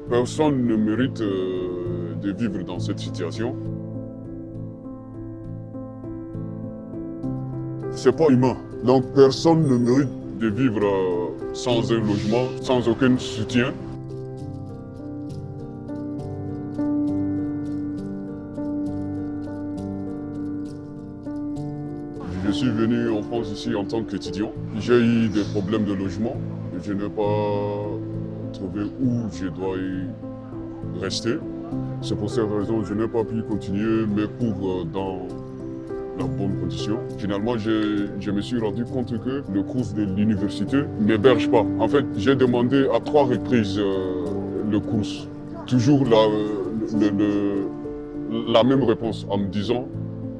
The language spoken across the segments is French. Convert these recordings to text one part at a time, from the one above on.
Personne ne mérite de vivre dans cette situation. C'est pas humain. Donc personne ne mérite de vivre sans un logement, sans aucun soutien. Je suis venu en France ici en tant qu'étudiant. J'ai eu des problèmes de logement. Je n'ai pas trouvé où je dois y rester. C'est pour cette raison que je n'ai pas pu continuer mes cours dans la bonne condition. Finalement, je me suis rendu compte que le cours de l'université n'héberge pas. En fait, j'ai demandé à 3 reprises le cours. Toujours la même réponse en me disant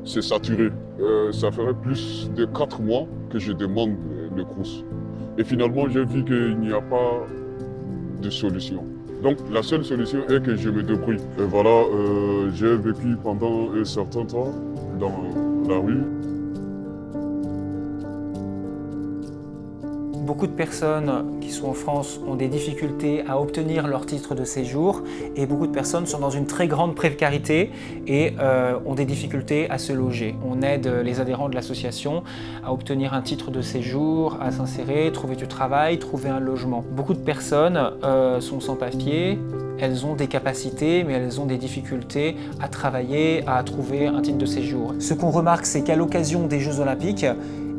c'est saturé. Ça ferait plus de 4 mois que je demande le cours. Et finalement, j'ai vu qu'il n'y a pas de solution. Donc la seule solution est que je me débrouille. Et voilà, j'ai vécu pendant un certain temps dans la rue. Beaucoup de personnes qui sont en France ont des difficultés à obtenir leur titre de séjour et beaucoup de personnes sont dans une très grande précarité et ont des difficultés à se loger. On aide les adhérents de l'association à obtenir un titre de séjour, à s'insérer, trouver du travail, trouver un logement. Beaucoup de personnes sont sans papier. Elles ont des capacités, mais elles ont des difficultés à travailler, à trouver un titre de séjour. Ce qu'on remarque, c'est qu'à l'occasion des Jeux Olympiques,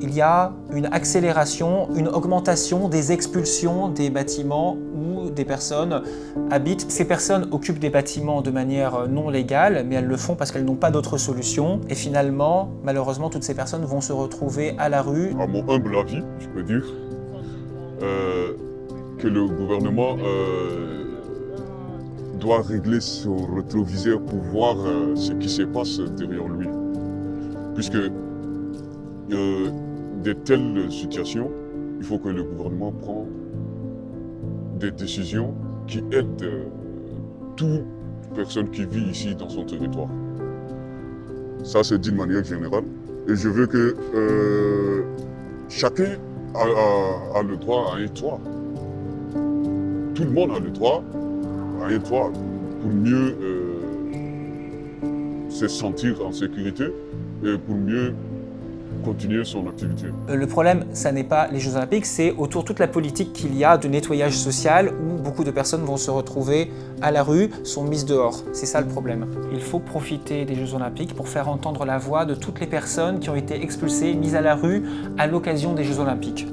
il y a une accélération, une augmentation des expulsions des bâtiments où des personnes habitent. Ces personnes occupent des bâtiments de manière non légale, mais elles le font parce qu'elles n'ont pas d'autre solution. Et finalement, malheureusement, toutes ces personnes vont se retrouver à la rue. À mon humble avis, je peux dire que le gouvernement doit régler son rétroviseur pour voir ce qui se passe derrière lui. Puisque de telles situations, il faut que le gouvernement prenne des décisions qui aident toute personne qui vit ici dans son territoire. Ça, c'est d'une manière générale. Et je veux que chacun a le droit à un toit. Tout le monde a le droit à un toit pour mieux se sentir en sécurité et pour mieux continuer son activité. Le problème, ça n'est pas les Jeux Olympiques, c'est autour toute la politique qu'il y a de nettoyage social où beaucoup de personnes vont se retrouver à la rue, sont mises dehors. C'est ça le problème. Il faut profiter des Jeux Olympiques pour faire entendre la voix de toutes les personnes qui ont été expulsées, mises à la rue à l'occasion des Jeux Olympiques.